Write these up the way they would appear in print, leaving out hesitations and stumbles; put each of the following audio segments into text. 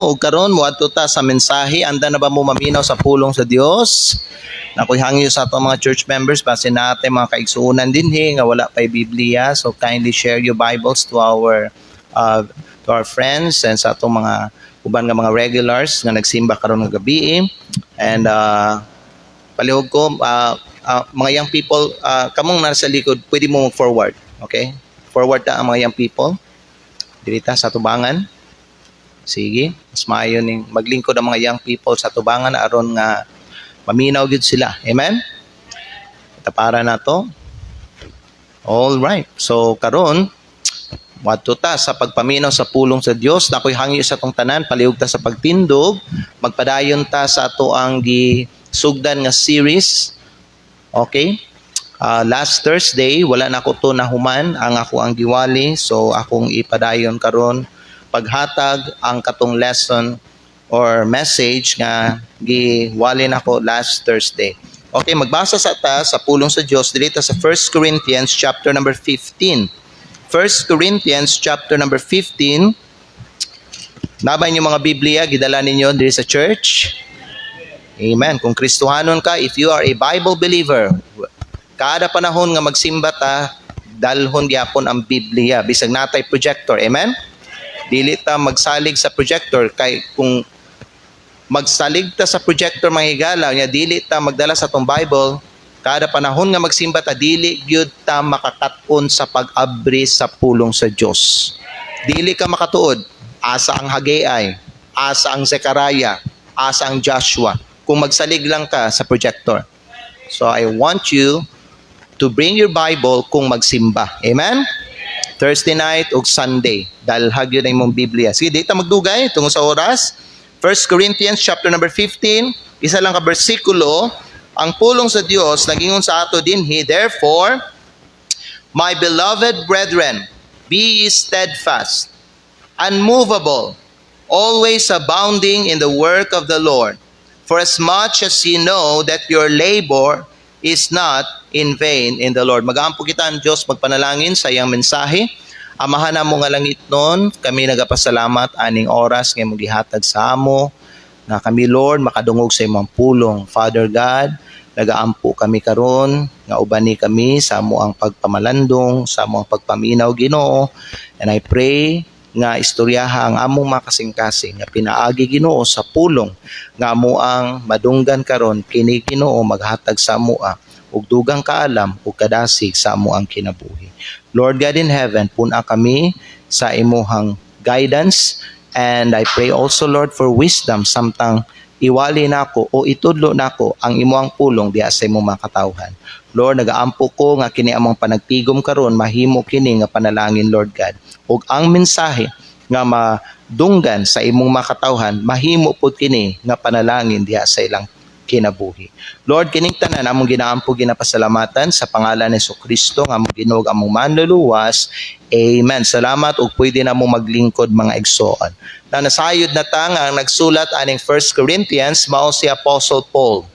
O karon moadto ta sa mensahe, anda na ba mo maminaw sa pulong sa Dios? Nakoy hangyo sa ato mga church members base natin mga kaigsuonan dinhi nga wala pay Biblia, so kindly share your Bibles to our friends and sa atong mga uban nga mga regulars nga nagsimba karon nga gabi. And palihog ko mga young people, kamong nasa likod, pwede mo forward, okay? Forward ta ang mga young people. Dirita sa tubangan. Sige, mas maayo ning maglingkod ang mga young people sa tubangan aron nga maminaw gyud sila. Amen. Tapara na to. All right. So karon wadto ta sa pagpaminaw sa pulong sa Dios. Nakoy hangyo sa tong tanan, palihog ta sa pagtindog, magpadayon ta sa ato ang gisugdan nga series. Okay? Last Thursday wala na ko to nahuman ang ako ang giwali, so akong ipadayon karon paghatag ang katong lesson or message nga giwali nako last Thursday. Okay, magbasa sa ta sa pulong sa Dios dito sa 1 Corinthians chapter number 15. 1 Corinthians chapter number 15. Nabay niyo mga Biblia, gidala ninyo diri sa church. Amen. Kung Kristohanon ka, if you are a Bible believer, kada panahon nga magsimba ta, dalhon gyapon ang Biblia bisag natay projector. Amen. Dili ta magsalig sa projector kay kung magsalig ta sa projector mga higala nya dili ta magdala sa tong Bible, kada panahon nga magsimba ta dili gyud ta makakat-on sa pag-abri sa pulong sa Dios. Dili ka makatuod asa ang Haggai, asa ang Zechariah, asa ang Joshua kung magsalig lang ka sa projector. So I want you to bring your Bible kung magsimba. Amen. Thursday night o Sunday. Dalhag yun ang mong Biblia. Sige, dito magdugay tungo sa oras. 1 Corinthians chapter number 15, isa lang ka bersikulo. Ang pulong sa Dios nagingon sa ato dinhi, therefore, my beloved brethren, be ye steadfast, unmovable, always abounding in the work of the Lord. For as much as ye know that your labor is not in vain in the Lord. Mag-aampo kita ang Diyos, magpanalangin sa iyang mensahe. Amahan na mo nga langit nun, kami nagapasalamat aning oras nga mong gihatag sa amo, na kami Lord makadungog sa imong pulong. Father God, nagaampo kami karon nga ubani kami sa amo ang pagpamalandong, sa amo ang pagpaminaw Ginoo. And I pray nga istoryaha ang among makasing-kasing nga pinaagi Ginoo sa pulong nga amo ang madunggan karon kini Ginoo maghatag sa amoa ug dugang kaalam ug kadasig sa amo ang kinabuhi. Lord God in heaven, puna kami sa imuhang guidance, and I pray also Lord for wisdom samtang iwali nako o itudlo nako ang imuhang pulong diha sa imong mga katawhan. Lord, nagaampo ko nga kini among panagtigom karon mahimo kini nga panalangin Lord God. Ug ang mensahe nga madunggan sa imong makatawhan mahimo pud kini nga panalangin diha sa ilang kinabuhi. Lord, kining tanan among ginaampo ginapasalamatan sa pangalan ni Jesucristo nga among Ginoo among manluluwas. Amen. Salamat ug pwede na mo maglingkod mga igsoon. Na nasayod na ta nga ang nagsulat aning 1 Corinthians mao si Apostle Paul.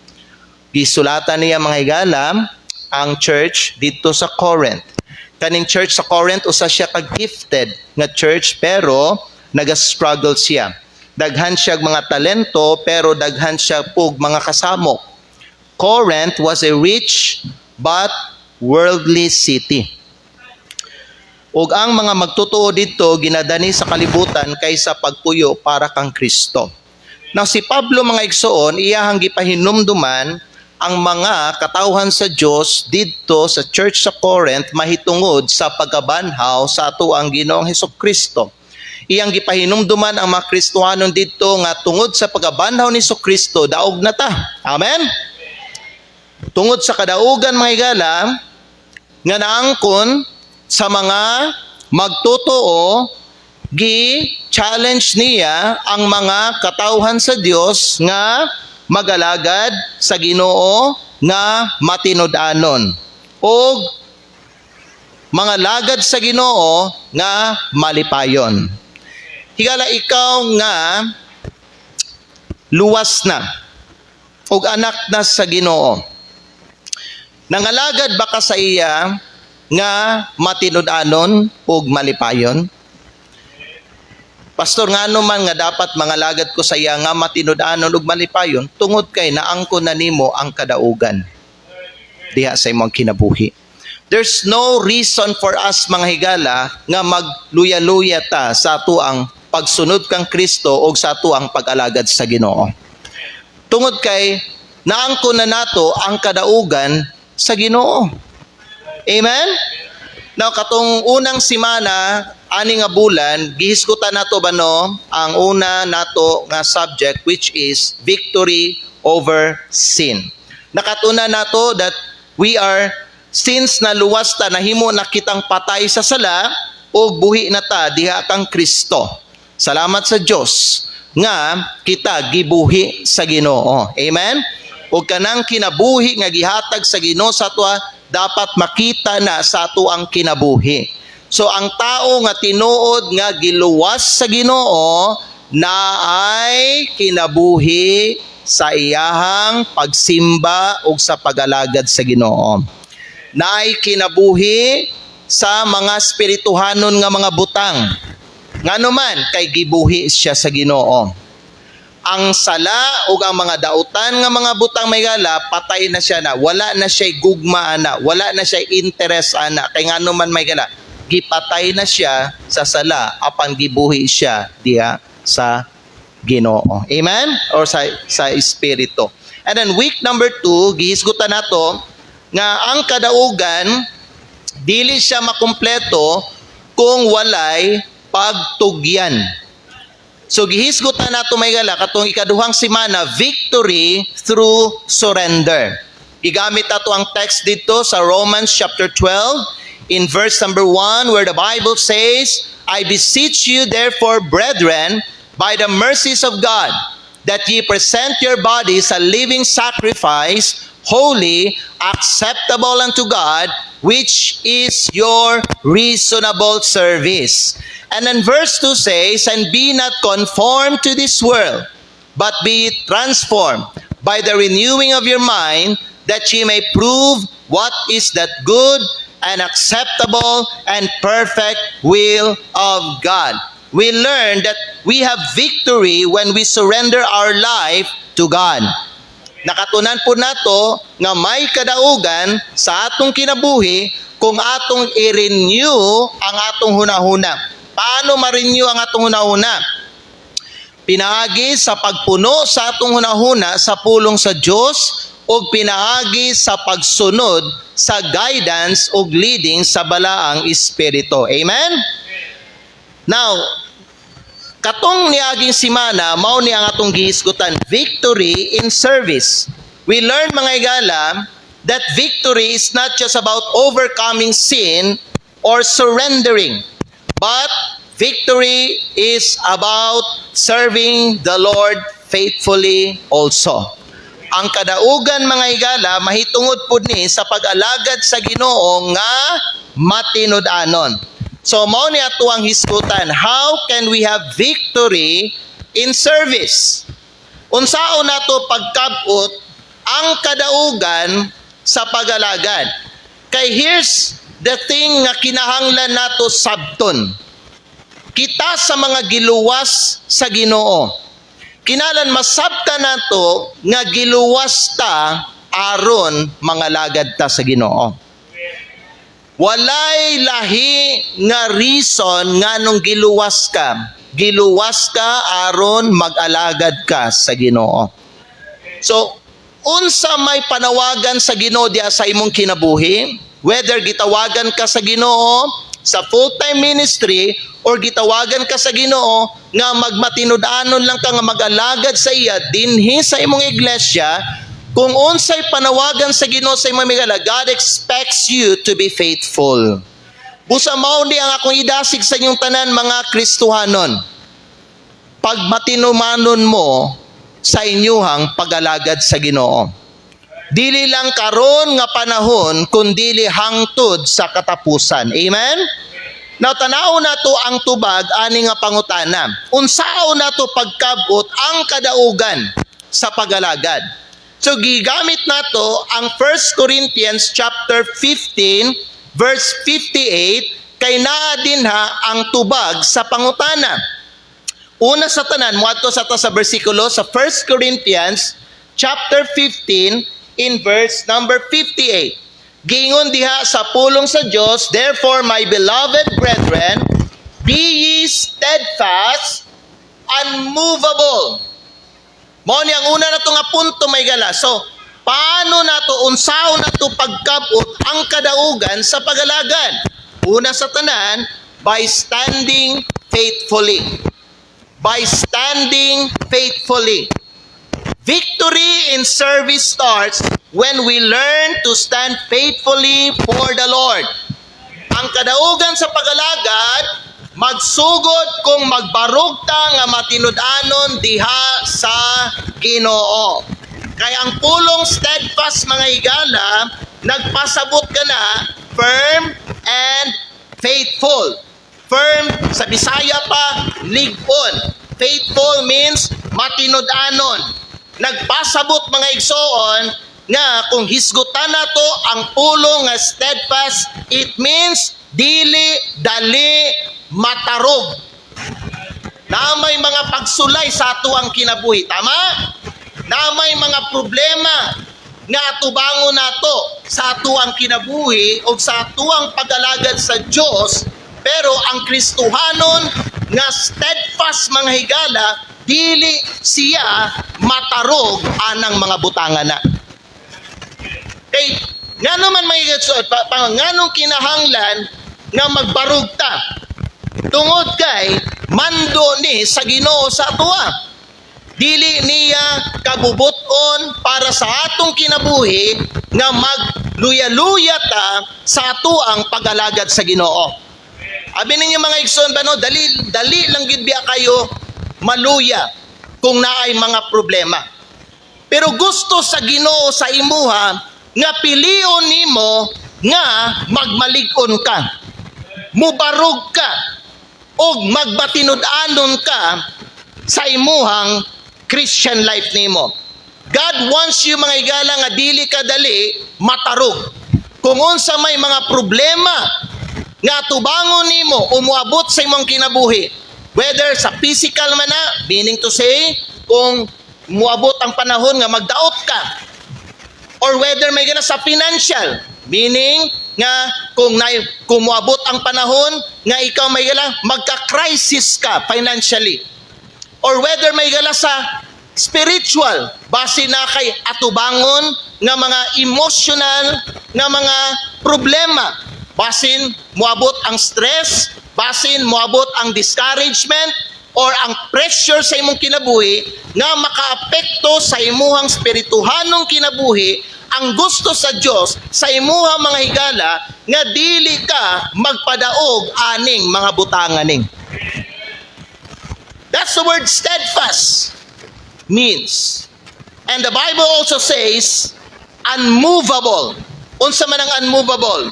Gisulatan niya mga higala ang church dito sa Corinth. Kaning church sa Corinth usa siya ka-gifted nga church pero naga-struggle siya. Daghan siya mga talento pero daghan siya pug mga kasamok. Corinth was a rich but worldly city. Ug ang mga magtotoo dito ginadani sa kalibutan kaysa pagpuyo para kang Kristo. Now si Pablo mga igsoon iyahang gipahinumduman ang mga katawhan sa Dios didto sa church sa Corinth mahitungod sa pagkabanhaw sa ato ang Ginoong Hesukristo. Iyang gipahinumduman ang mga Kristohanon didto nga tungod sa pagkabanhaw ni Hesukristo daog na ta. Amen. Tungod sa kadaugan mga higala nga naangkon sa mga magtotoo, gi-challenge niya ang mga katawhan sa Dios nga magalagad sa Ginoo nga matinud-anon o mga lagad sa Ginoo nga malipayon. Higala ikaw nga luwas na o anak na sa Ginoo. Nangalagad ba ka sa iya nga matinud-anon o malipayon? Pastor, nga naman nga dapat mangalagad ko sa iya nga matinud-anon ug malipayon tungod kay naangkon na nimo ang kadaugan diha sa imong kinabuhi. There's no reason for us mga higala nga magluya-luya ta sa ato ang pagsunod kang Kristo o sa ato ang pag-alagad sa Ginoo. Tungod kay naangkon na nato ang kadaugan sa Ginoo. Amen? Now, katong unang simana, ani nga bulan, gihisgutan nato ba no, ang una nato nga subject which is victory over sin. Nakatuna nato that we are, since naluwas ta, nahimo na kitang patay sa sala, o buhi na ta diha kang Kristo. Salamat sa Dios nga kita gibuhi sa Ginoo. Amen? O kanang kinabuhi nga gihatag sa Ginoo sa tuwa, dapat makita na sa ato ang kinabuhi. So ang tao nga tinuod nga giluwas sa Ginoo na ay kinabuhi sa iyahang pagsimba o sa pag-alagad sa Ginoo. Na ay kinabuhi sa mga espirituhanon nga mga butang. Nganuman kay gibuhi siya sa Ginoo. Ang sala o ang mga dautan nga mga butang may gala, patay na siya na. Wala na siya gugma ana, wala na siya interest ana. Kay nganuman may gala, gipatay na siya sa sala apan gibuhi siya diha sa Ginoo. Amen? Or sa espiritu. And then week number 2, gihisgutan nato nga ang kadaugan dili siya makumpleto kung walay pagtugyan. So gihisgutan nato may gala katong ikaduhang semana, victory through surrender. Igamit nato ang text dito sa Romans chapter 12 in verse number 1 where the Bible says, I beseech you therefore, brethren, by the mercies of God, that ye present your bodies a living sacrifice, holy, acceptable unto God, which is your reasonable service. And then verse 2 says, and be not conformed to this world, but be transformed by the renewing of your mind, that ye may prove what is that good and acceptable and perfect will of God. We learn that we have victory when we surrender our life to God. Nakatunan po nato nga may kadaugan sa atong kinabuhi kung atong i-renew ang atong hunahuna. Paano ma-renew ang atong hunahuna? Pinaagi sa pagpuno sa atong hunahuna sa pulong sa Dios o pinaagi sa pagsunod sa guidance o leading sa balaang espiritu. Amen? Now, katong niaging simana, mao ni ang atong gihisgutan, victory in service. We learn mga igala that victory is not just about overcoming sin or surrendering, but victory is about serving the Lord faithfully also. Ang kadaugan mga igala, mahitungod po ni sa pag-alagad sa Ginoo nga matinud-anon. So, mao ni ato ang hisgutan, how can we have victory in service? Unsaon nato pagkabot ang kadaugan sa pag-alagad? Kay here's the thing nga kinahanglan nato sabton. Kita sa mga giluwas sa Ginoo, kinalan masabta nato nga giluwas ta aron mangalagad ta sa Ginoo. Walay lahi nga reason nga nung giluwas ka. Giluwas ka aron mag-alagad ka sa Ginoo. So, unsa may panawagan sa Ginoo diha sa imong kinabuhi, whether gitawagan ka sa Ginoo sa full-time ministry or gitawagan ka sa Ginoo nga magmatinud-anon lang ka nga mag-alagad sa iya dinhi sa imong iglesia, kung unsay panawagan sa Ginoo sa imong migala, God expects you to be faithful. Busa mao ni ang akong idasig sa inyong tanan mga Kristohanon. Pag matinumanon mo sa inyuhang pag-alagad sa Ginoo. Dili lang karon nga panahon kundi hangtod sa katapusan. Amen? Now tanaw nato ang tubag ani nga pangutana. Unsao nato pagkabot ang kadaugan sa pag-alagad? So gigamit nato ang 1 Corinthians chapter 15 verse 58 kay naa dinha ang tubag sa pangutana. Una sa tanan, muadto sa ta sa bersikulo sa 1 Corinthians chapter 15 in verse number 58. Giingon diha sa pulong sa Dios, therefore my beloved brethren, be ye steadfast, unmovable. Mao ni ang una nato nga punto may gala. So, paano nato unsaon nato pagkabot ang kadaugan sa pagalagad? Una sa tanan, by standing faithfully. By standing faithfully. Victory in service starts when we learn to stand faithfully for the Lord. Ang kadaugan sa pagalagad, magsugod kung magbarog ta nga matinud-anon diha sa Ginoo. Kaya ang pulong steadfast mga higala, nagpasabot ka na firm and faithful. Firm, sa Bisaya pa, ligon. Faithful means matinud-anon. Nagpasabot mga igsoon nga kung hisgutan nato ang pulong nga steadfast, it means dili dali matarog. Na may mga pagsulay sa ato ang kinabuhi, tama? Na may mga problema nga atubangon nato sa ato ang kinabuhi o sa ato ang pag-alagad sa Dios, pero ang Kristohanon nga steadfast mga higala, dili siya matarog anang mga butangan na. Kay ngano man may nganong kinahanglan nga magbarug ta tungod kay mando ni sa Ginoo sa atoa. Dili niya kabubuton para sa atong kinabuhi nga magluya-luya ta sa atoang pag-alagad sa Ginoo. Abi ninyo mga igsoon ba no, dali lang gid biya kayo maluya kung naay mga problema. Pero gusto sa Ginoo sa imuha nga pilion nimo nga magmalig-on ka, mubarog ka, o magbatinud-anon ka sa imuhang Christian life nimo. God wants you mga higala nga dili ka dali matarog. Kung unsa may mga problema nga tubangon nimo umuabot sa imong kinabuhi, whether sa physical man na, meaning to say, kung muabot ang panahon nga magdaot ka, or whether may gana sa financial, meaning nga kung muabot ang panahon nga ikaw may gala magka-crisis ka financially, or whether may gala sa spiritual, base na kay atubangon nga mga emotional nga mga problema, basin muabot ang stress, basin moabot ang discouragement or ang pressure sa imong kinabuhi nga makaapekto sa imuhang spirituhanong kinabuhi. Ang gusto sa Dios sa imuhang mga higala nga dili ka magpadaog aning mga butanganing. That's the word steadfast means. And the Bible also says unmovable. Unsa man ang unmovable?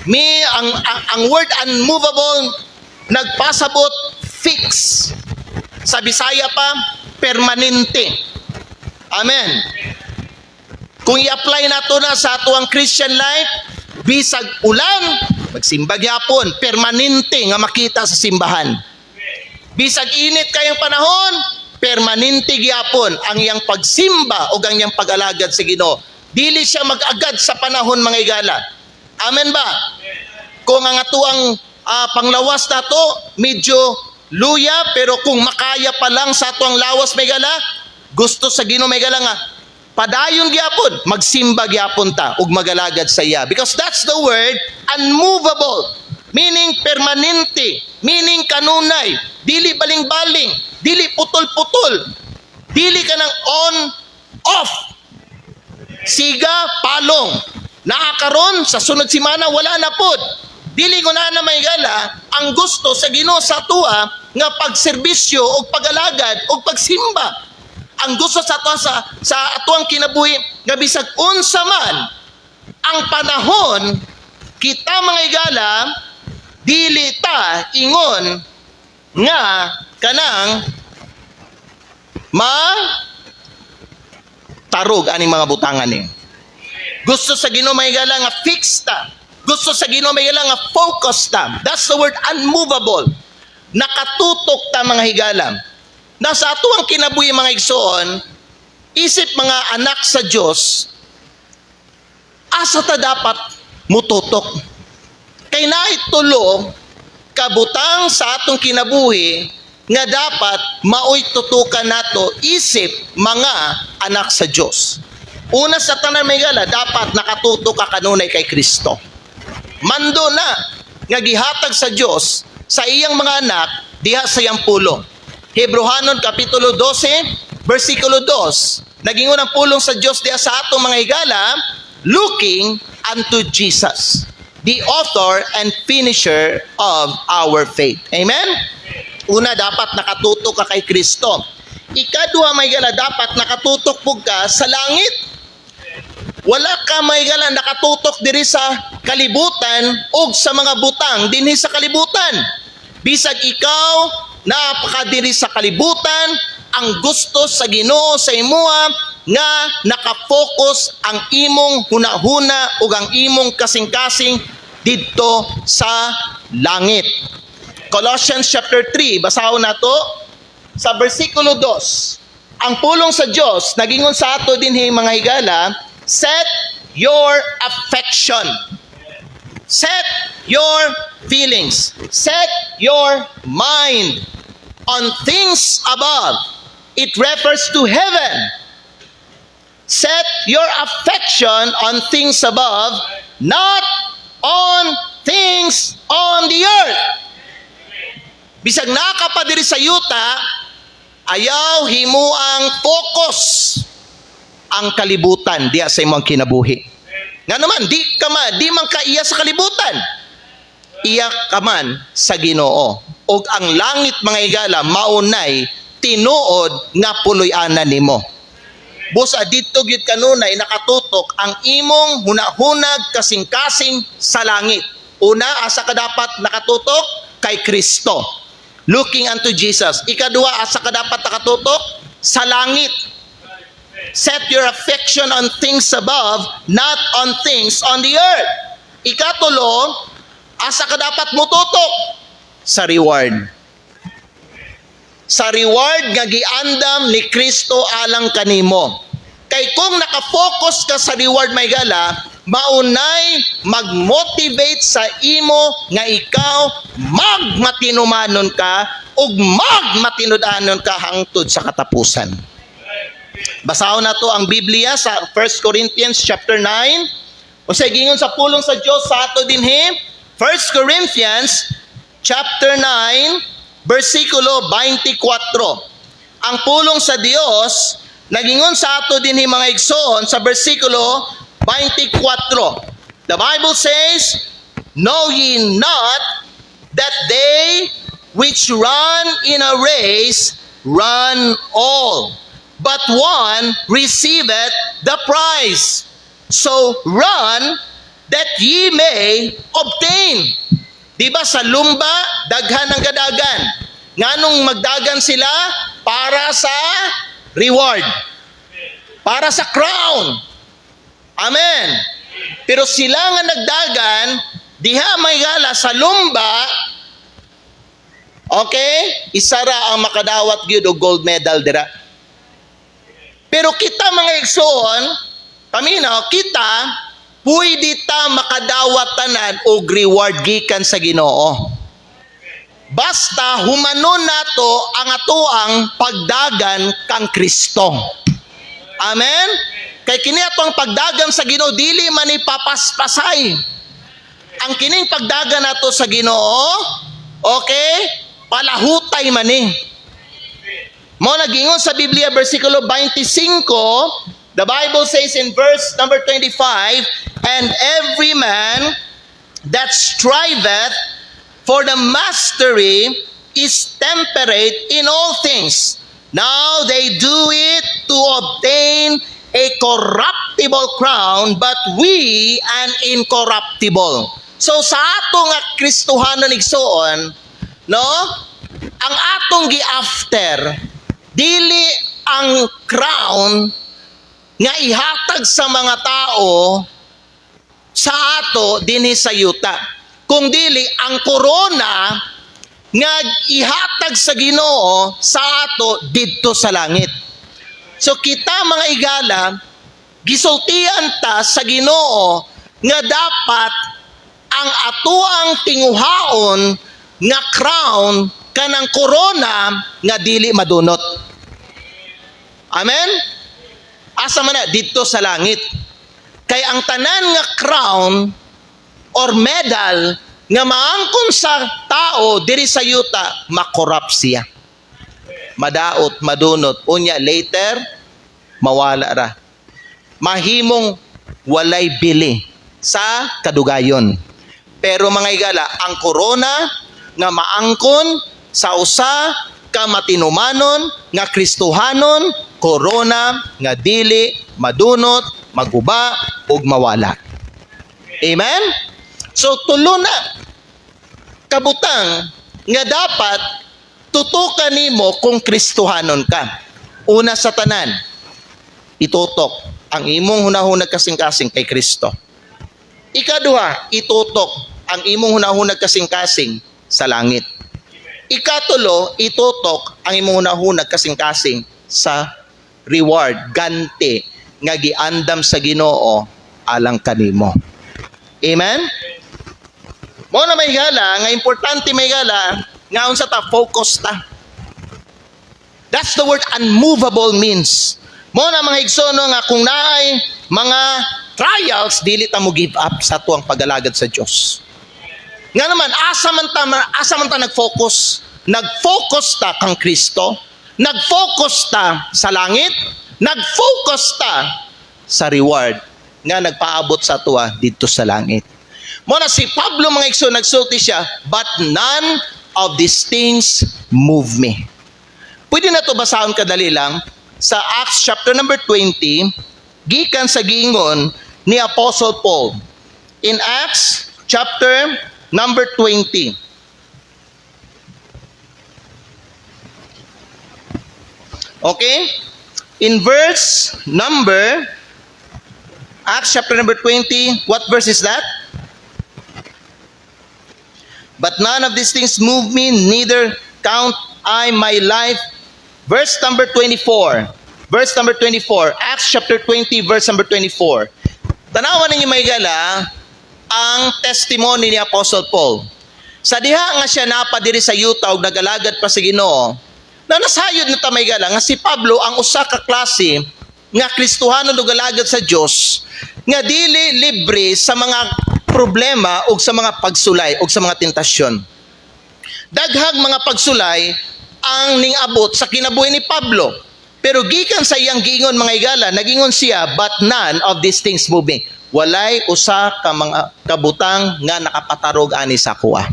Ang word unmovable nagpasabot fix. Sa Bisaya pa, permanente. Amen. Kung i-apply nato na sa ato ang Christian life, bisag ulan, magsimba gyapon, permanente nga makita sa simbahan. Bisag init kayong panahon, permanente gyapon ang iyang pagsimba o ang iyang pag-alagad sa Ginoo. Dili siya mag-agad sa panahon mga higala. Amen ba? Kung ang atuang panglawas na to, medyo luya, pero kung makaya pa lang sa atuang lawas may gala, gusto sa Ginoo may gala nga, padayon gyapon, magsimba gyapon ta, ug magalagad sa iya. Because that's the word, unmovable. Meaning permanente, meaning kanunay, dili baling-baling, dili putol-putol, dili ka ng on, off, siga, palong. Naakaron sa sunod simana wala na pod. Dili ko na may gala ang gusto sa Ginoo sa tua nga pagserbisyo o pagalagad o pagsimba. Ang gusto sa tua sa atuang kinabuhi nga bisag unsa man ang panahon, kita mga higala dili ta ingon nga kanang tarog aning mga butangan ni. Gusto sa Ginoo may gala nga fix ta. Gusto sa Ginoo may gala nga focus ta. That's the word unmovable. nakatutok ta mga higala. Nasa ato ang kinabuhi mga igsoon, isip mga anak sa Dios, asa ta dapat mututok. Kay naitulo kabutang sa atong kinabuhi nga dapat maoy tutukan nato isip mga anak sa Dios. Una sa tanan mga higala, dapat nakatutok ka kanunay kay Kristo. Mando na nga gihatag sa Dios sa iyang mga anak diha sa iyang pulong. Hebrehanon kapitulo 12 versikulo 2. Nagingon ang pulong sa Dios diha sa atong mga higala, looking unto Jesus, the author and finisher of our faith. Amen? Una, dapat nakatutok ka kay Kristo. Ikaduha mga higala, dapat nakatutok pug ka sa langit. Wala ka mga higala nakatutok diri sa kalibutan o sa mga butang dinhi sa kalibutan. Bisag ikaw napakadiri sa kalibutan, ang gusto sa Ginoo sa imuha nga nakafocus ang imong hunahuna ug ang imong kasing-kasing didto sa langit. Colossians chapter 3, basahon nato sa bersikulo 2. Ang pulong sa Dios nagingon sa ato dinhi mga higala, set your affection, set your feelings, set your mind on things above. It refers to heaven. Set your affection on things above, not on things on the earth. Bisag nakapadiri sa yuta, ayaw himuang focus ang kalibutan diya sa imong kinabuhi. Nga naman, di man ka iya sa kalibutan. Iya ka man sa Ginoo. Og ang langit mga higala maunay tinuod nga puloy-anan nimo. Busa didto gyud kanunay nakatutok ang imong hunahunag kasing-kasing sa langit. Una, asa ka dapat nakatutok kay Kristo, looking unto Jesus. Ikaduha, asa ka dapat nakatutok sa langit. Set your affection on things above, not on things on the earth. Ikatulo, asa ka dapat mututok sa reward. Sa reward nga giandam ni Kristo alang kanimo. Kay kung nakafocus ka sa reward may gala, maunay mag-motivate sa imo nga ikaw magmatinumanon ka ug magmatinud-anon ka hangtod sa katapusan. Basahon na to ang Biblia sa 1 Corinthians chapter 9. O sa gingon sa pulong sa Dios sa ato dinhi, 1 Corinthians chapter 9 versikulo 24. Ang pulong sa Dios nagingon sa ato dinhi mga igsoon sa versikulo 24. The Bible says, "Know ye not that they which run in a race run all, but one receiveth the prize. So run that ye may obtain." Diba sa lumba, daghan ang gadagan. Nganong magdagan sila para sa reward, para sa crown. Amen. Pero sila nga nagdagan, diha may gala sa lumba, okay, isara ang makadawat gyud og gold medal dira. Pero kita mga igsoon, paminaw, kita, pwede ta makadawat tanan og reward gikan sa Ginoo. Basta humanon nato ang atoang pagdagan kang Kristo. Amen? Kay kini atong pagdagan sa Ginoo dili man ipapaspasay. Ang kining pagdagan nato sa Ginoo, okay, palahutay man ni. Mo nagingon sa Biblia versikulo 25, the Bible says in verse number 25, "And every man that striveth for the mastery is temperate in all things. Now they do it to obtain a corruptible crown, but we an incorruptible." So sa atong nga Kristohanon igsoon, no? Ang atong gi-after dili ang crown nga ihatag sa mga tao sa ato dinhi sa yuta. Kung dili ang korona nga ihatag sa Ginoo sa ato didto sa langit. So kita mga igala, gisultian ta sa Ginoo nga dapat ang atuang tinguhaon nga crown kanang corona nga dili madunot. Amen? Asa man na didto sa langit. Kay ang tanan nga crown or medal nga maangkon sa tao diri sa yuta, makorrupt siya. Madaot, madunot. Unya later, mawala ra. Mahimong walay bili sa kadugayon. Pero mga igala, ang corona nga maangkon sa usa ka matinumanon nga Kristohanon, corona nga dili madunot, maguba ug mawala. Amen? So tulo na kabutang nga dapat tutukan nimo kung Kristohanon ka. Una sa tanan, itutok ang imong hunahunag kasing-kasing kay Kristo. Ikaduha, itutok ang imong hunahunag kasing-kasing sa langit. Ikatulo, itutok ang imong hunahunag kasing-kasing sa reward, ganti nga giandam sa Ginoo alang kanimo. Amen? Mo na may gala, nga importante may gala, nga unsa ta focus ta. That's the word unmovable means. Mo na mga igsono nga kung naay mga trials, dili ta mo give up sa tuang pagalagad sa Dios. Nga naman asa man ta nag-focus? Nag-focus ta kang Kristo, nag-focus ta sa langit, nag-focus ta sa reward nga nagpaabot sa tuwa dito sa langit. Muna si Pablo mga igsoon nagsulti siya, but none of these things move me. Pwede na to basahon kadali lang sa Acts chapter number 20, gikan sa giingon ni Apostle Paul. In Acts chapter number 20. Okay? In verse number, Acts chapter number 20, what verse is that? But none of these things move me, neither count I my life. Verse number 24. Verse number 24. Acts chapter 20, verse number 24. Tanawan ninyo may gala ang testimony ni Apostle Paul. Sa diha nga siya napadiri sa yuta ug nagalagad pa sa Ginoo, na nasayod na tamay gala nga si Pablo ang usa ka klase nga Kristohanon ug galagad sa Dios nga dili libre sa mga problema o sa mga pagsulay o sa mga tentasyon. Daghang mga pagsulay ang ning-abot sa kinabuhi ni Pablo. Pero gikan sa iyang giingon mga igala, nagingon siya, but none of these things move me. Walay usa ka mga kabutang nga nakapatarog ani sa kuha.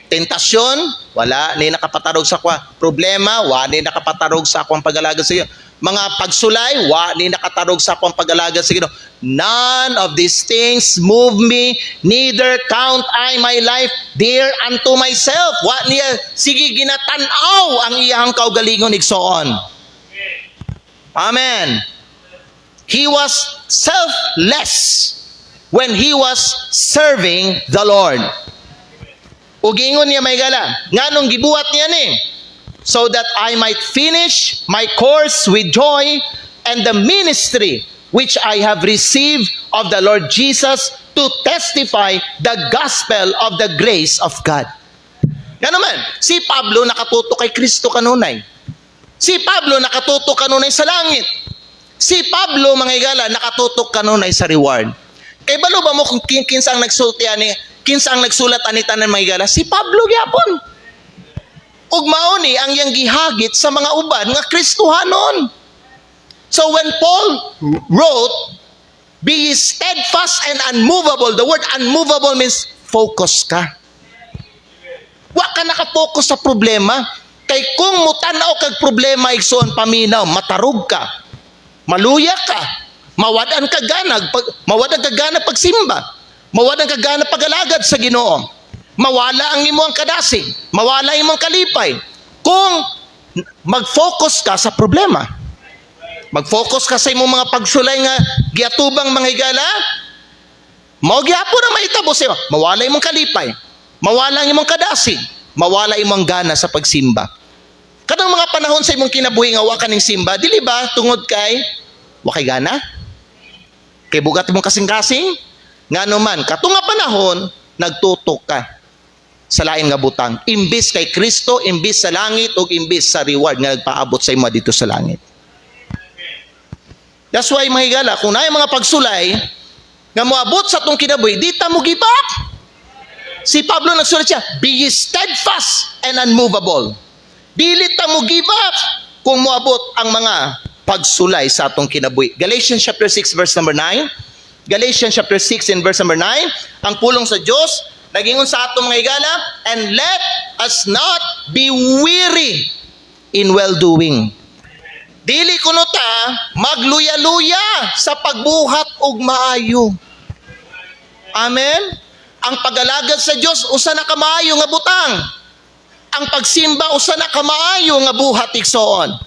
Tentasyon, wala ni nakapatarog sa kuha. Problema, wala ni nakapatarog sa akong pag-alagad sa iyo. Mga pagsulay, wa ni nakatarog sa akong pag-alagad sa Ginoo. None of these things move me, neither count I my life dear unto myself. Wa niya, sige ginatanaw ang iyang kaugalingon igsoon. Amen. He was selfless when he was serving the Lord. Ug ingon niya may gala, nganong gibuhat niya ni? So that I might finish my course with joy and the ministry which I have received of the Lord Jesus to testify the gospel of the grace of God. Nga naman, si Pablo nakatuto kay Kristo kanunay. Si Pablo nakatuto kanunay sa langit. Si Pablo, mga igala, nakatutok kanunay sa reward. Kay balo ba mo kung kinsa ang nagsulti ani, kinsa ang nagsulat ani tanan mga igala? Si Pablo gyapon. Ug mauni ang iyang gihagit sa mga uban nga Kristohanon. So when Paul wrote, be steadfast and unmovable, the word unmovable means focus ka. Wa ka nakapokus sa problema. Kay kung mutanaw kag problema igsoon paminaw, matarog ka, maluya ka, mawadan ka gana pagsimba, mawadan ka gana pagalagad sa Ginoo. Mawala ang imong kadasig, mawala ang imong kalipay kung mag-focus ka sa problema. Mag-focus ka sa imong mga pagsulay nga giatubang mga higala, mao gyapon ang mahitabo sa iyo. Mawala imong kalipay, mawala ang imong kadasig, mawala imong gana sa pagsimba. Kadang mga panahon sa imong kinabuhi nga wa ka ning simba, dili ba tungod kay wa kay gana? Kay bugat imong kasing-kasing? Ngano man, katong nga panahon nagtutok ka sa lain nga butang. Imbis kay Kristo, imbis sa langit ug imbis sa reward nga nagpaabot sa imo dito sa langit. That's why mga higala, kung naay mga pagsulay nga moabot sa tong kinabuhi, di ta mo give up. Si Pablo nagsulat siya, be ye steadfast and unmovable. Dili ta mo give up kung moabot ang mga pagsulay sa atong kinabuhi. Galatians chapter 6 verse number 9. Galatians chapter 6 and verse number 9. Ang pulong sa Dios nagingon sa atong mga higala, and let us not be weary in well-doing. Dili kuno ta magluya-luya sa pagbuhat og maayo. Amen. Ang pag-alagad sa Dios usa na ka maayo nga butang. Ang pagsimba usa na ka maayo nga buhat igsoon.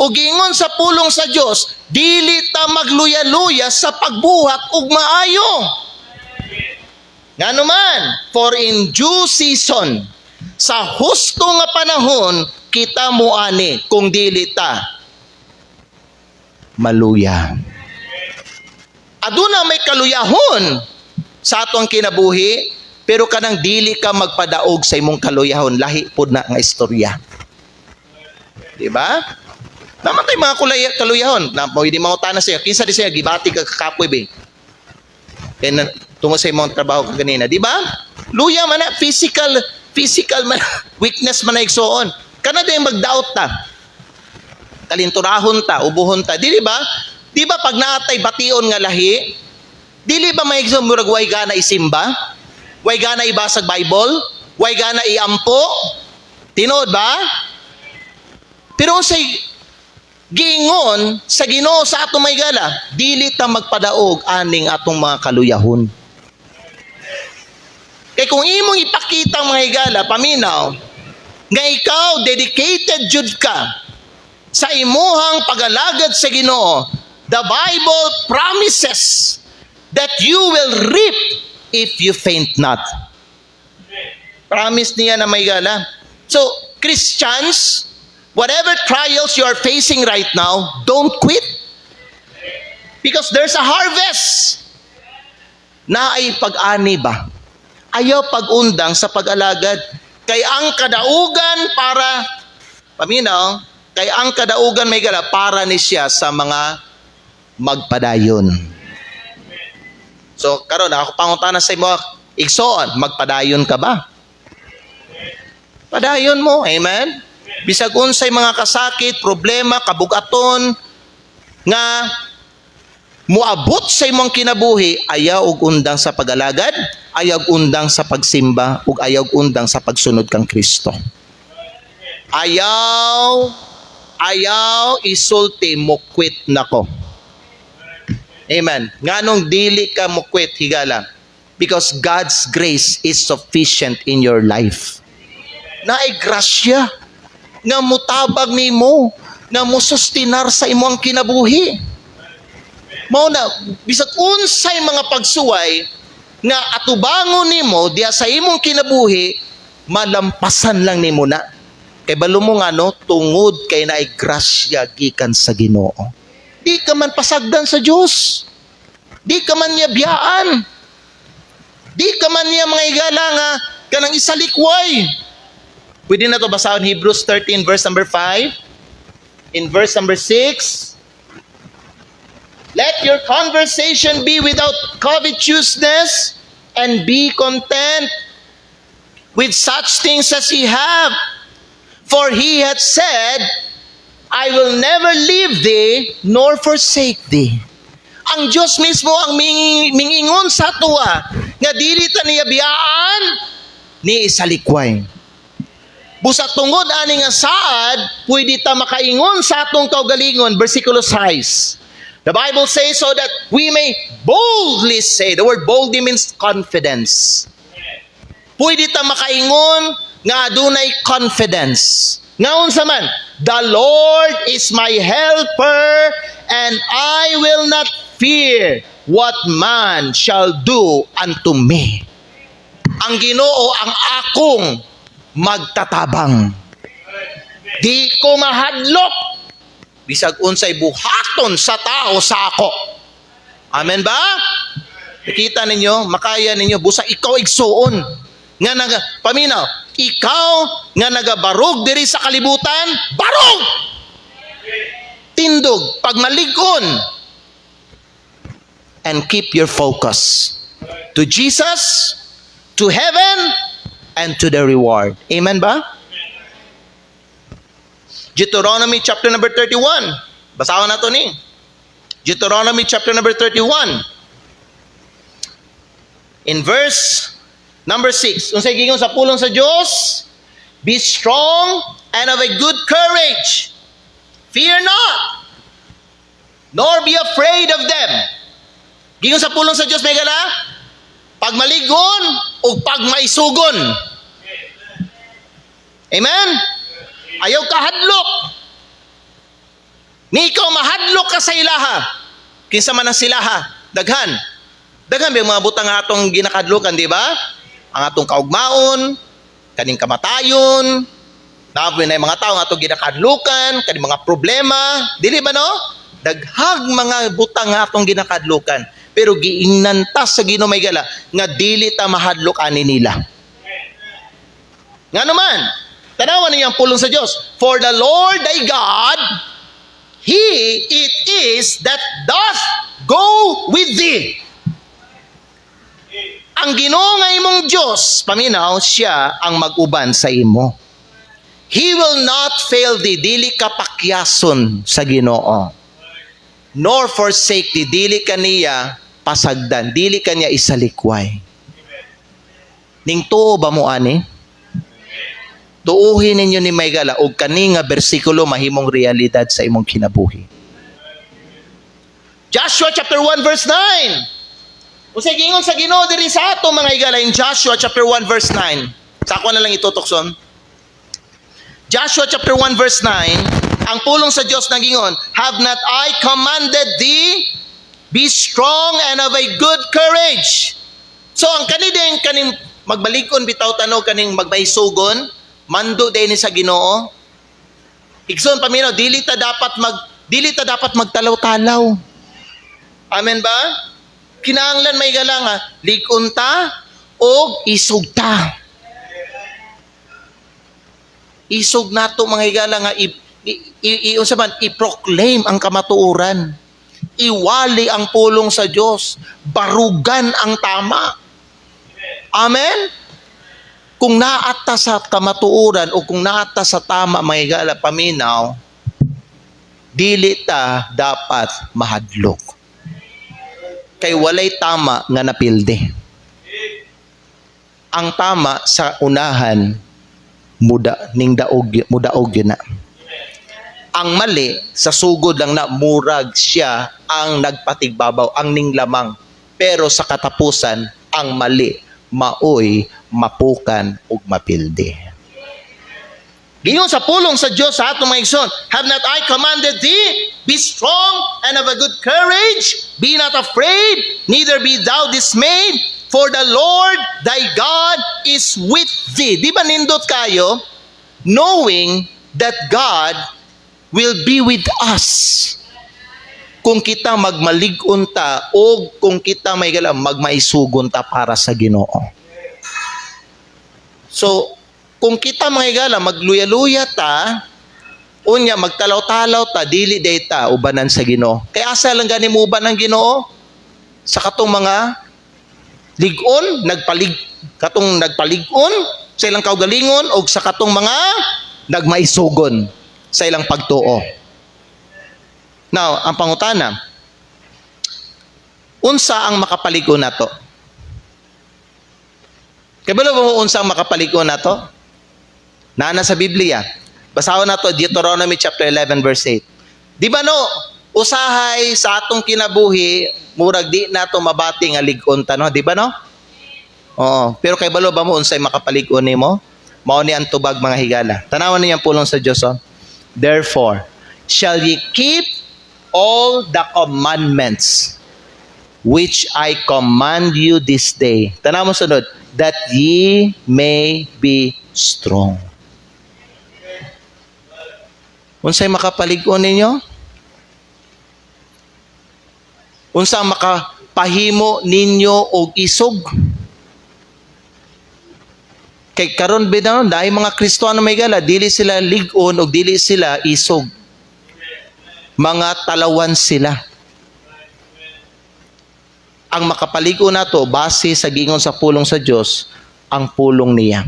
Ug giingon sa pulong sa Dios, dili ta magluya-luya sa pagbuhat og maayo. Ngano man, for in due season, sa husto nga panahon, kita moani kung dili ta maluya. Aduna may kaluyahon sa atong kinabuhi, pero kanang dili ka magpadaog sa imong kaluyahon, lahi pud na nga istorya. Di ba? Naman tayo mga kaluyahon, na pwede mangutana siya, kinsa di siya, gibati ka kakapoy be. Kaya tungo sa imong trabaho ka kanina, di ba? Luya man na, physical man, weakness man na igsoon. Kana din mag-doubt ta. Kalinturahon ta, ubuhon ta. Dili ba? Di ba pag naatay bation nga lahi, dili ba may murag way gana isimba? Way gana ibasag Bible? Way gana iampo? Tinood ba? Pero say giingon sa Ginoo sa atong may gala, dili ta magpadaog aning atong mga kaluyahon. Kay kung imong ipakita ang mga higala, paminaw, nga ikaw dedicated jud ka sa imuhang pag-alagad sa Ginoo, the Bible promises that you will reap if you faint not. Promise niya na may gala. So, Christians, whatever trials you are facing right now, don't quit. Because there's a harvest. Na ay pag-ani ba? Ayaw pag-undang sa pag-alagad. Kay ang kadaugan para, paminaw, kay ang kadaugan may gala para ni siya sa mga magpadayon. So, karon ako pangutana sa imo, igsoon, magpadayon ka ba? Padayon mo, amen? Bisag unsay mga kasakit, problema, kabugaton, nga muabot sa imong kinabuhi, ayaw og undang sa pag-alagad, ayaw undang sa pagsimba, ug ayaw undang sa pagsunod kang Kristo. Ayaw isulti mo quit nako. Amen. Nganong dili ka mo quit higala? Because God's grace is sufficient in your life. Naay grasya nga mutabag nimo, nga musustinar sa imong kinabuhi. Mao na bisag unsay mga pagsuway nga atubangon nimo diya sa imong kinabuhi, malampasan lang nimo na. Kay balo mo nga no, tungod kay naay grasya gikan sa Ginoo. Di ka man pasagdan sa Dios. Di ka man niya biyaan. Di ka man niya mga higala nga kanang isalikway. Pwede na to basahon Hebrews 13 verse number 5. In verse number 6, let your conversation be without covetousness, and be content with such things as ye have. For he hath said, I will never leave thee, nor forsake thee. Ang Diyos mismo ang mingingon sa tuwa, nga dili ta niya biyaan, ni isalikway. Busa tungod ani nga saad, pwede ta makaingon sa atong kaugalingon, versikulo 6. The Bible says so that we may boldly say, the word boldly means confidence. Pwede ta makaingon nga adunay confidence. Ngaon sa man, the Lord is my helper, and I will not fear what man shall do unto me. Ang Ginoo ang akong magtatabang. Di ko mahadlok. Bisag unsay buhaton sa tao sa ako. Amen ba? Nakita ninyo, makaya ninyo, busa ikaw igsuon. Nga paminaw, ikaw nga nagabarog diri sa kalibutan, barog! Tindog, pagmalig-on. And keep your focus to Jesus, to heaven, and to the reward. Amen ba? Deuteronomy chapter number 31. Basahan na ito ni. Deuteronomy chapter number 31. In verse number 6. Unsay gingon sa pulong sa Dios, be strong and of a good courage. Fear not, nor be afraid of them. Gingon sa pulong sa Dios may gala, pagmaligon o pagmaisugon. Amen? Ayaw ka hadlok. Ni ikaw mahadlok ka sa ilaha. Kinsa man ang silaha? Daghan. Daghan ba yung mga butang nga atong ginakadlokan, di ba? Ang atong kaugmaon, kaning kamatayon, naabot na yung mga tao nga atong ginakadlukan, kaning mga problema, dili ba no? Daghag mga butang nga atong ginakadlukan. Pero giinantas sa Ginoo may gala nga dili ta mahadlok ani nila. Nga naman, tanawan niyo ang pulong sa Dios. For the Lord thy God, He it is that doth go with thee. Ang Ginoo nga imong Dios, paminaw, siya ang mag-uban sa imo. He will not fail thee, dili ka pakyason sa Ginoo. Nor forsake thee, dili ka niya pasagdan, dili ka niya isalikway. Ning tuo ba mo ani? Tuuhin ninyo ni Maygala og kani nga bersikulo mahimong realidad sa imong kinabuhi. Joshua chapter 1 verse 9. Unsay gingon sa Ginoo diri sa ato mga higala in Joshua chapter 1 verse 9. Sa ako na lang itutokson. Joshua chapter 1 verse 9. Ang pulong sa Diyos na gingon, have not I commanded thee, be strong and of a good courage. So ang kaning magbalikon bitaw tanog kaning magmaisugon, mando din sa Ginoo. Igsoon paminaw, dili ta dapat magtalaw-talaw. Amen ba? Kinahanglan may gala nga lig-on ta og isog ta. Isog nato mga higala nga i-proclaim ang kamatuoran. Iwali ang pulong sa Diyos. Barugan ang tama. Amen? Kung naata sa kamatuoran o kung naata sa tama, mga higala, paminaw, dili ta dapat mahadlok. Kay walay tama nga napilde. Ang tama sa unahan, mudaog yun na. Ang mali, sa sugod lang na murag siya ang nagpatigbabaw, ang ninglamang. Pero sa katapusan, ang mali, maoy, mapukan, ug mapildi. Gingon sa pulong sa Diyos sa atong mga igsoon, have not I commanded thee, be strong and of a good courage, be not afraid, neither be thou dismayed, for the Lord thy God is with thee. Di ba nindot kayo? Knowing that God will be with us. Kung kita magmalig-on ta o kung kita may gala magmaisugon ta para sa Ginoo. So, kung kita mga higala magluya-luya ta, unya magtalaw-talaw ta, dili day ta ubanan sa Ginoo. Kaya asa lang gani mo uban ang Ginoo? Sa katong mga ligon, nagpalig-on sa ilang kaugalingon o sa katong mga nagmaisugon sa ilang pagtuo. Now, ang pangutana, unsa ang makapaligon nato? Kabalo ba mo unsa ang makapaligon nato? Nana sa Biblia. Basahon nato Deuteronomy chapter 11 verse 8. Di ba no, usahay sa atong kinabuhi, murag di nato mabati nga lig-on ta no, di ba no? Oo, pero kay balo ba mo unsay makapaligon nimo? Mao ni ang tubag mga higala. Tanawan niyo ang pulong sa Dios. Oh. Therefore, shall ye keep all the commandments which I command you this day. Tanaw mo sunod, that ye may be strong. Unsay makapalig-on ninyo? Unsa makapahimo ninyo og isog? Kay karon bidanon dahil mga Kristiyano may gala, dili sila lig-on o dili sila isog. Mga talawan sila. Ang makapalig-on nato base sa gingon sa pulong sa Dios, ang pulong niya.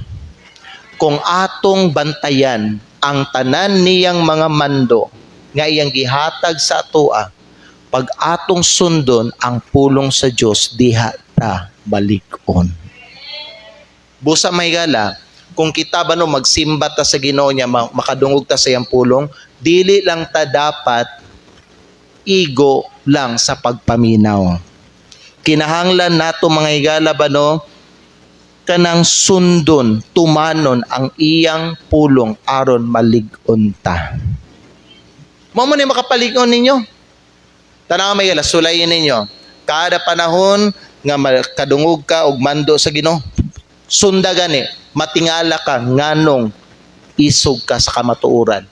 Kung atong bantayan ang tanan niyang mga mando nga iyang gihatag sa atoa, pag atong sundon ang pulong sa Dios, diha ta balik-on. Busa may gala, kung kita ba no magsimba ta sa Ginoo niya, makadungog ta sa iyang pulong, dili lang ta dapat igo lang sa pagpaminaw. Kinahanglan nato mga higala ba no, kanang sundon, tumanon ang iyang pulong aron malig-on ta. Mao man ni makapalig-on ninyo. Tanaw may gala, sulayin ninyo. Kada panahon nga kadungog ka og mando sa Ginoo, sunda gani, matingala ka nganong isog ka sa kamatuoran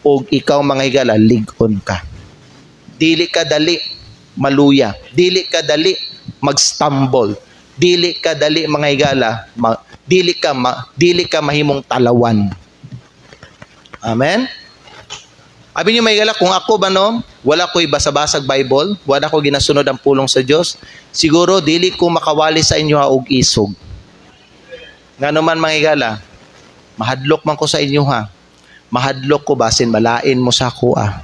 og ikaw mga higala lig-on ka. Dili ka dali maluya, dili ka dali mag-stumble, dili ka dali mga higala, dili ka mahimong talawan. Amen. Abi niyo mga higala, kung ako ba no, wala ko'y basa-basag Bible, wala ko ginasunod ang pulong sa Dios, siguro dili ko makawali sa inyo og isog. Ngano man mga higala, mahadlok man ko sa inyo ha. Mahadlok ko basin malain mo sa ako ah.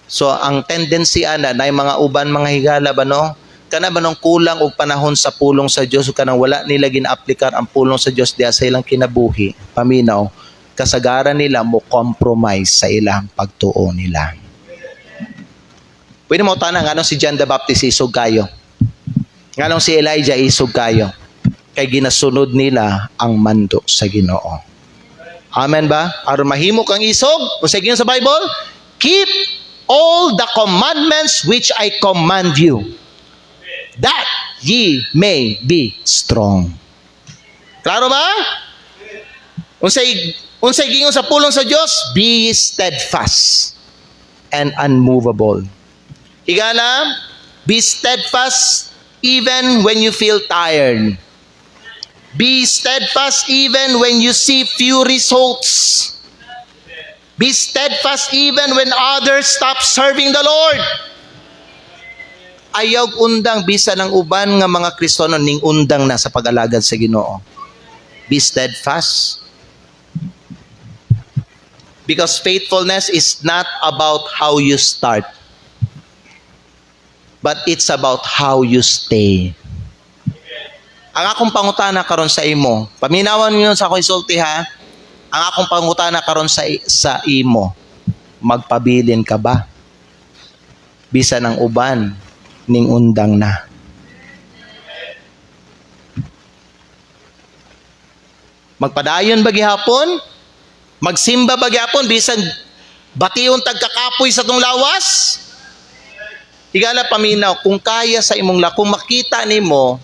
So ang tendency ana na mga uban mga higala ba no, kana ba nung kulang og panahon sa pulong sa Dios o kanang wala nila gina-aplikar ang pulong sa Dios diya sa ilang kinabuhi, paminaw, kasagaran nila mo compromise sa ilang pagtuo nila. Pwede mo tanang anong si John the Baptist isog kayo? Nganong si Elijah isog kayo? Kay ginasunod nila ang mando sa Ginoo. Amen ba? Aron mahimo kang isog, kung sa gingon sa Bible, keep all the commandments which I command you, that ye may be strong. Klaro ba? Unsay gingon sa pulong sa Dios, be steadfast and unmovable. Higala, be steadfast even when you feel tired. Be steadfast even when you see few results. Be steadfast even when others stop serving the Lord. Ayaw undang bisa ng uban nga mga Kristiyano ning undang na sa pag-alagad sa Ginoo. Be steadfast. Because faithfulness is not about how you start, but it's about how you stay. Ang akong pangutana karon sa imo, paminawan niyo sa ako isulti ha. Ang akong pangutana karon sa imo, magpabilin ka ba? Bisa ng uban ning undang na. Magpadayon ba gihapon? Magsimba ba gihapon bisan bation tagkakapoy sa tong lawas? Higala paminaw, kung kaya sa imong kung makita nimo,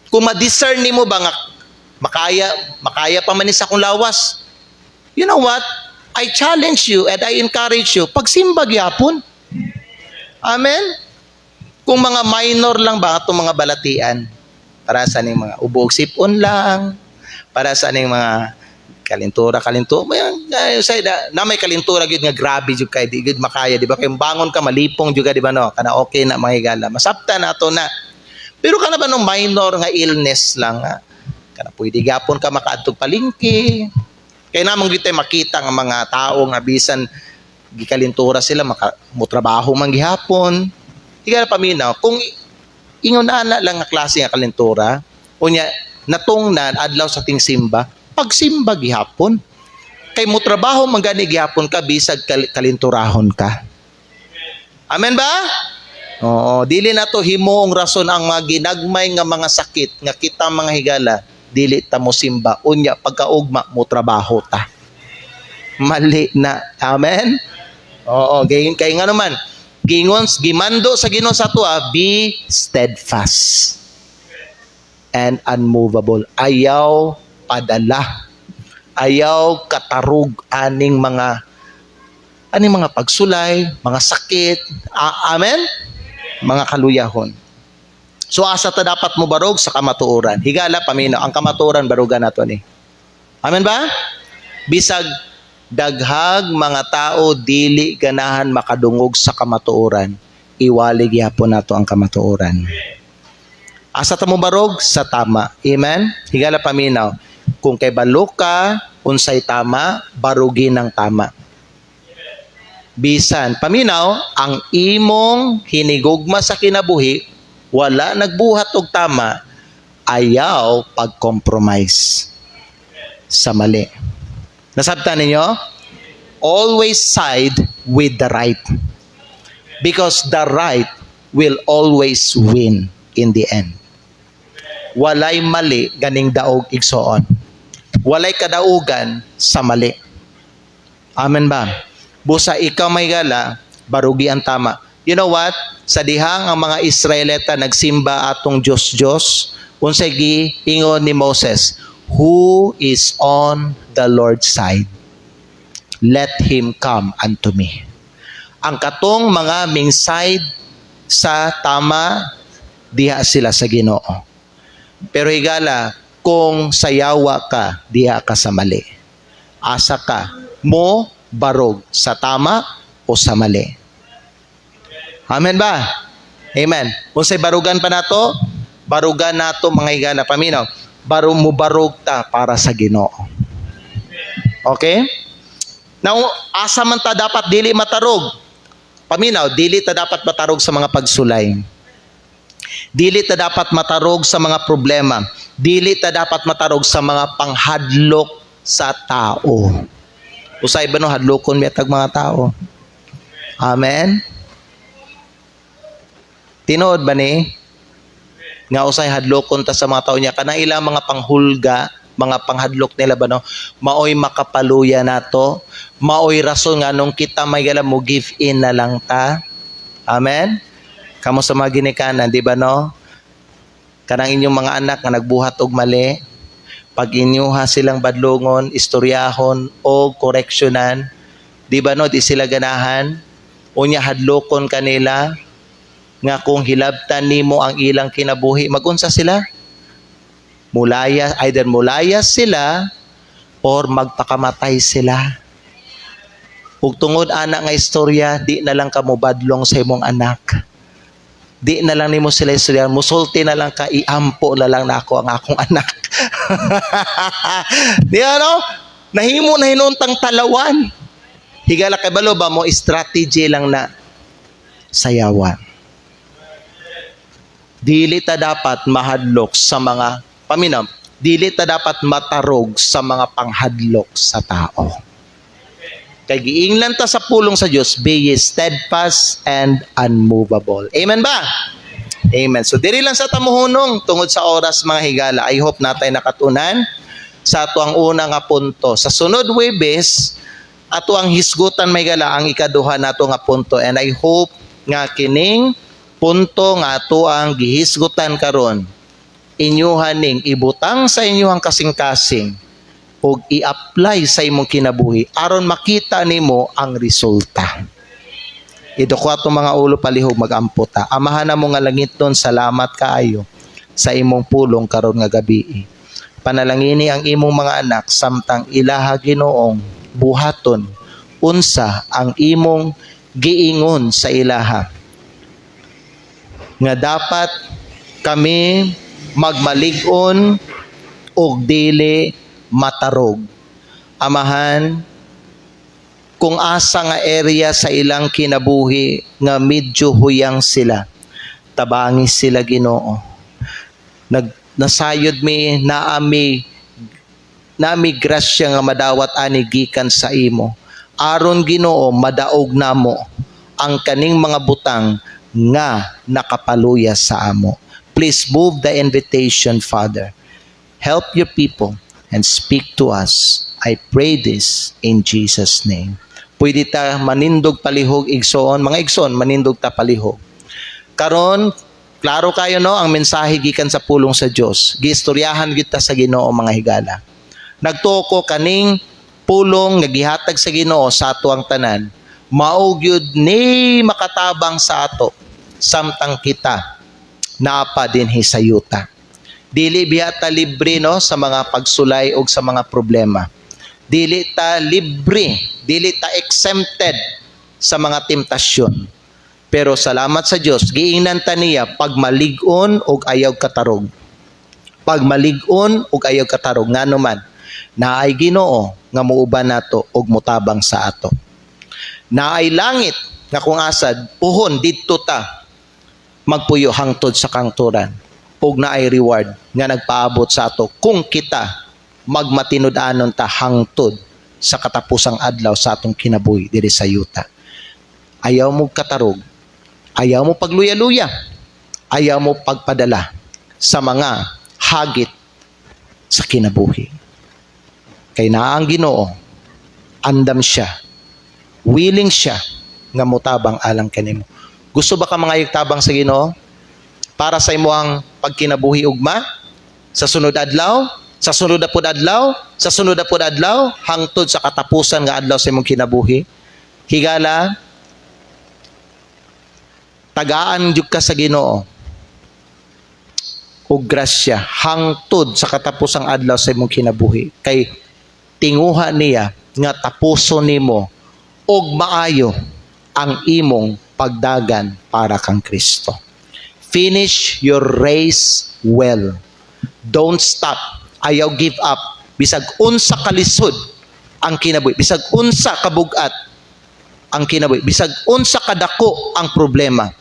kung ma-discern nimo ba nga makaya pa man ni sa akong lawas, you know what? I challenge you and I encourage you, pagsimba gyapon. Amen? Kung mga minor lang ba itong mga balatian, para sa ning mga ubog sipon lang, para sa ning mga kalintura, na may kalintura gyud nga grabe jud kay di gyud makaya, di ba? Kay bangon ka malipong jud di ba no? Kana okay na mga higala. Masabta na ato na. Pero kana ba nung minor nga illness lang ha? Kana pwede gapon ka makaadtog palengke. Kay namang gitay makita nga mga tao nga bisan gikalintura sila mo trabaho man gihapon. Tiga paminaw kung ingon ana lang nga klase nga kalintura, unya natungnan adlaw sa ting simba, pagsimba gihapon. Kay mo trabaho man gani gihapon ka bisag kalinturahon ka. Amen ba? Oo, dili na to himuong rason ang mga ginagmay nga mga sakit nga kita mga higala, dili ta mo simba, unya pagkaugma mo trabaho ta. Mali na. Amen? Oo, kay nga naman, gimando sa Ginoo sa tuwa, be steadfast and unmovable. Ayaw padala. Ayaw katarug aning mga pagsulay, mga sakit. Amen? Mga kaluyahon. So asa ta dapat mo barog sa kamatuoran. Higala paminaw ang kamatuoran barugan nato ni. Amen ba? Bisag daghag mga tao dili ganahan makadungog sa kamatuoran. Iwalig yapon nato ang kamatuoran. Asa ta mo barog sa tama. Amen? Higala paminaw. Kung kay balo ka, unsay tama, barugin ng tama. Bisan paminaw ang imong hinigugma sa kinabuhi, wala nagbuhat og tama, ayaw pag-compromise sa mali. Nasabtan ninyo? Always side with the right. Because the right will always win in the end. Walay mali ganing daog igsoon. Walay kadaugan sa mali. Amen ba? Busa ikaw may gala, barugi ang tama. You know what? Sa dihang ang mga Israelita nagsimba atong Diyos, unsay giingon ni Moses, who is on the Lord's side? Let him come unto me. Ang katong mga ming side sa tama, diha sila sa Ginoo. Pero higala, kung sayawa ka, diha ka sa mali. Asa ka mo barog sa tama o sa mali. Amen ba? Amen. Kung say barugan pa nato, barugan nato mga higala paminaw. Mo barog ta para sa Ginoo. Okay? Now, asa man ta dapat dili matarog? Paminaw, dili ta dapat matarog sa mga pagsulay. Dili ta dapat matarog sa mga problema. Dili ta dapat matarog sa mga panghadlok sa tao. Usay ba no hadlokon mi tag mga tao? Amen. Tinuod ba ni? Nga usay hadlokon ta sa mga tao niya kanang ilang mga panghulga, mga panghadlok nila ba no? Maoy makapaluya nato, maoy rason nga nung kita may gala mo give in na lang ta. Amen. Kamo sa mga ginikanan, di ba no? Kanang inyong mga anak nga nagbuhat og mali, pag inyuha silang badlongon, istoryahon o koreksyonan, di ba no, di sila ganahan, unya hadlokon kanila, nga kung hilabtan nimo ang ilang kinabuhi, magunsa sila? Either mulayas sila, or magpakamatay sila. Ug tungod ana nga istorya, di na lang ka mo badlong sa imong anak. Di na lang nimo sila istorya, musulti na lang ka, iampo na lang na ako ang akong anak. Di ano? Nahimo na hinuntang talawan. Higala kay balo ba mo strategy lang na sayawan. Dili ta dapat mahadlok sa mga paminam. Dili ta dapat matarog sa mga panghadlok sa tao. Kay giingnan ta sa pulong sa Dios, be ye steadfast and unmovable. Amen ba? Amen. So diri lang sa tamuhunong tungod sa oras mga higala. I hope natay nakatunan sa ato ang una nga punto. Sa sunod Huwebes, ato ang hisgutan may gala ang ikaduha nato nga punto. And I hope nga kining punto nga ato ang gihisgutan karon inyuhan ning ibutang sa inyuhang kasing-kasing ug i-apply sa imong kinabuhi aron makita nimo ang resulta. Idukwa itong mga ulo palihog mag-amputa. Amahan na mo nga langiton, salamat kaayo sa imong pulong karon nga gabi. Panalangini ang imong mga anak samtang ilaha Ginoong buhaton unsa ang imong giingon sa ilaha. Nga dapat kami magmalig-on og dili matarog. Amahan, kung asa nga area sa ilang kinabuhi nga medyo huyang sila, tabangis sila Ginoo. Nasayod mi naami grasya nga madawat ani gikan sa imo. Aron Ginoo madaog namo ang kaning mga butang nga nakapaluya sa amo. Please move the invitation, Father. Help your people and speak to us. I pray this in Jesus' name. Pwede ta manindog palihog igsoon, mga igsoon manindog ta palihog. Karon klaro kayo no ang mensahe gikan sa pulong sa Dios. Giistoryahan gyud ta sa Ginoo mga higala. nagtuko kaning pulong nga gihatag sa Ginoo sa ato ang tanan, mao gyud ni makatabang sa ato samtang kita naapa dinhi sa yuta. Dili biya ta libre no sa mga pagsulay o sa mga problema. Dili ta libre, dili ta exempted sa mga temptasyon. Pero salamat sa Dios, giingnan ta niya pag malig-on og ayaw katarog. Pag malig-on og ayaw katarog ngano man, naay Ginoo nga muuban nato og mutabang sa ato. Naay langit nga kung asad puhon didto ta magpuyo hangtod sa kangturan. Ug naay reward nga nagpaabot sa ato kung kita magmatinud-anon ta hangtod sa katapusang adlaw sa atong kinabuhi diri sa yuta. Ayaw mo katarog, ayaw mo pagluya-luya, ayaw mo pagpadala sa mga hagit sa kinabuhi. Kay naa ang Ginoo, andam siya, willing siya nga motabang alang kanimo. Gusto ba ka mga tabang sa Ginoo para sa imuhang pagkinabuhi ugma sa sunod adlaw, sa sunod na pud adlaw, sa sunod na pud adlaw hangtod sa katapusan nga adlaw sa imong kinabuhi? Higala, tagaan jud ka sa Ginoo og grasya hangtod sa katapusang adlaw sa imong kinabuhi, kay tinguha niya nga tapuson nimo og maayo ang imong pagdagan para kang Kristo. Finish your race well. Don't stop. Ayaw give up. Bisag unsa kalisod ang kinabuhi, bisag unsa kabugat ang kinabuhi, bisag unsa kadako ang problema,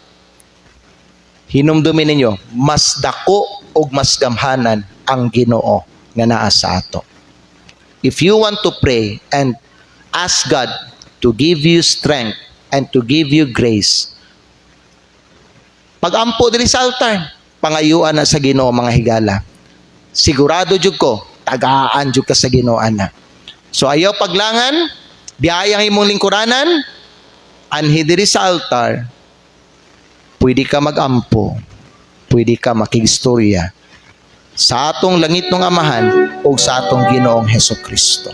hinumdumin ninyo, mas dako og mas gamhanan ang Ginoo nga naa sa ato. If you want to pray and ask God to give you strength and to give you grace, pag-ampo diri sa altar, pangayuan na sa Ginoo mga higala. Sigurado jud ko, tagaan jud ka sa Ginoo ana. So ayaw paglangan, biyayang imong lingkuranan, anhi diri sa altar, pwede ka mag-ampo, pwede ka makigstorya sa atong langit ng Amahan o sa atong Ginoong Hesukristo.